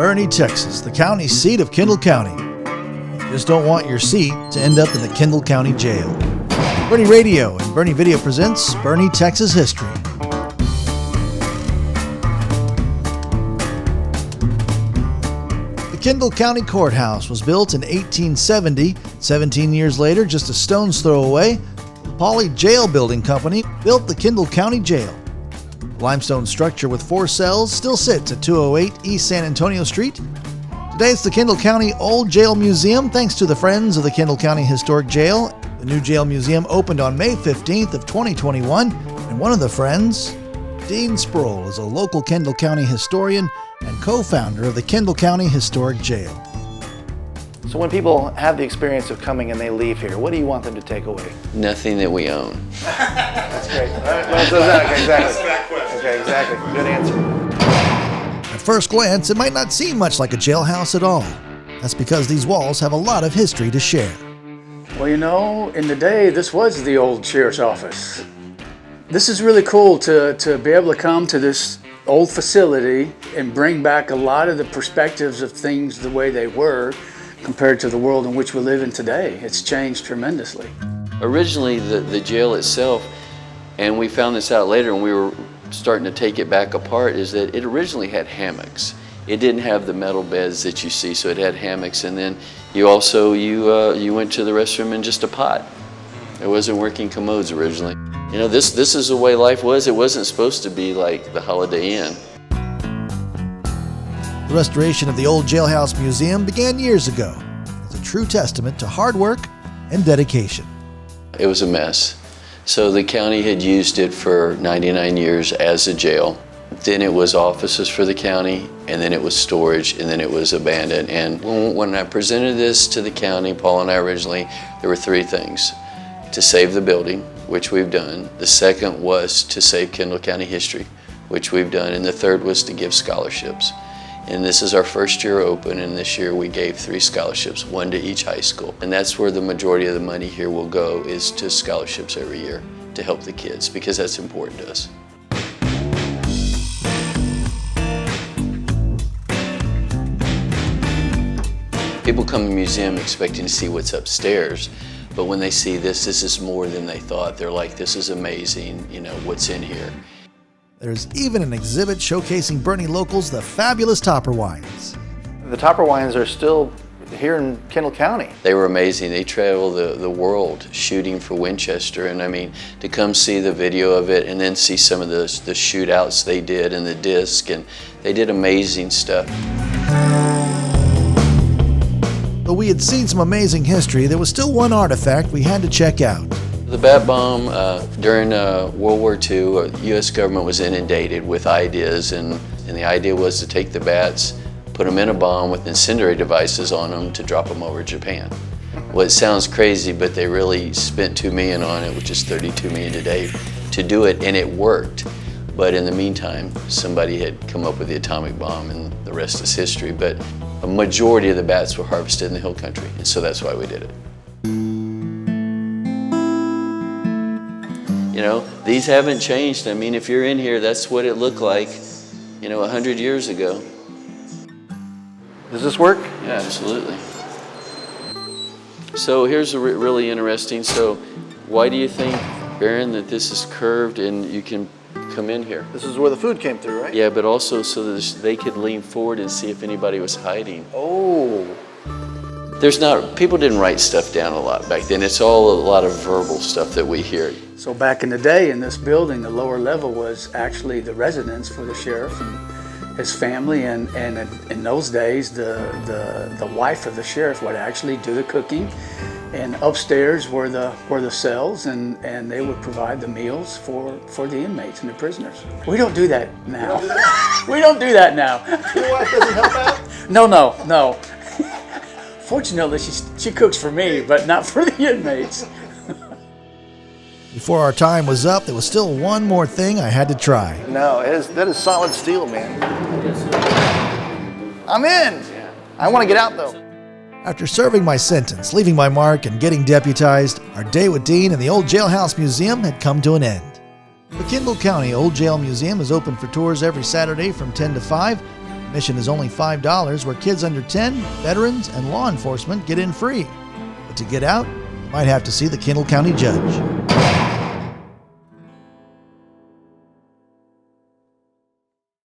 Boerne, Texas, the county seat of Kendall County. You just don't want your seat to end up in the Kendall County Jail. Boerne Radio and Boerne Video presents Boerne, Texas History. The Kendall County Courthouse was built in 1870. 17 years later, just a stone's throw away, the Pauley Jail Building Company built the Kendall County Jail. The limestone structure with 4 cells still sits at 208 East San Antonio Street. Today it's the Kendall County Old Jail Museum, thanks to the Friends of the Kendall County Historic Jail. The new jail museum opened on May 15th of 2021, and one of the friends, Dean Sproul, is a local Kendall County historian and co-founder of the Kendall County Historic Jail. So when people have the experience of coming and they leave here, what do you want them to take away? Nothing that we own. That's great. Okay, exactly. Okay, exactly. Good answer. At first glance, it might not seem much like a jailhouse at all. That's because these walls have a lot of history to share. Well, you know, in the day, this was the old sheriff's office. This is really cool to be able to come to this old facility and bring back a lot of the perspectives of things the way they were compared to the world in which we live in today. It's changed tremendously. Originally, the jail itself, and we found this out later when we were starting to take it back apart, is that it originally had hammocks. It didn't have the metal beds that you see, so it had hammocks. And then you also, you went to the restroom in just a pot. There wasn't working commodes originally. You know, this is the way life was. It wasn't supposed to be like the Holiday Inn. The restoration of the old Jailhouse Museum began years ago. It's a true testament to hard work and dedication. It was a mess. So the county had used it for 99 years as a jail. Then it was offices for the county, and then it was storage, and then it was abandoned. And when I presented this to the county, Paul and I originally, there were 3 things. To save the building, which we've done. The second was to save Kendall County history, which we've done. And the third was to give scholarships. And this is our first year open, and this year we gave 3 scholarships, 1 to each high school. And that's where the majority of the money here will go, is to scholarships every year to help the kids, because that's important to us. People come to the museum expecting to see what's upstairs, but when they see this is more than they thought. They're like, this is amazing, you know, what's in here. There's even an exhibit showcasing Boerne locals the fabulous Topper wines. The Topper wines are still here in Kendall County. They were amazing. They traveled the world shooting for Winchester, and I mean, to come see the video of it and then see some of the shootouts they did and the disc, and they did amazing stuff. Though we had seen some amazing history, there was still one artifact we had to check out. The bat bomb during World War II, the U.S. government was inundated with ideas, and the idea was to take the bats, put them in a bomb with incendiary devices on them to drop them over Japan. Well, it sounds crazy, but they really spent $2 million on it, which is $32 million today, to do it, and it worked. But in the meantime, somebody had come up with the atomic bomb, and the rest is history. But a majority of the bats were harvested in the hill country, and so that's why we did it. You know, these haven't changed. I mean, if you're in here, that's what it looked like, you know, 100 years ago. Does this work? Yeah, absolutely. So here's a really interesting, so why do you think, Baron, that this is curved and you can come in here? This is where the food came through, right? Yeah, but also so that they could lean forward and see if anybody was hiding. Oh. People didn't write stuff down a lot back then. It's all a lot of verbal stuff that we hear. So back in the day in this building, the lower level was actually the residence for the sheriff and his family, and in those days the wife of the sheriff would actually do the cooking, and upstairs were the cells, and they would provide the meals for the inmates and the prisoners. We don't do that now. We don't do that now. Your wife doesn't help out? No. Fortunately, she cooks for me, but not for the inmates. Before our time was up, there was still one more thing I had to try. No, that is solid steel, man. I'm in. I want to get out, though. After serving my sentence, leaving my mark, and getting deputized, our day with Dean and the Old Jailhouse Museum had come to an end. The Kendall County Old Jail Museum is open for tours every Saturday from 10 to 5. Admission is only $5, where kids under 10, veterans, and law enforcement get in free. But to get out, you might have to see the Kendall County judge.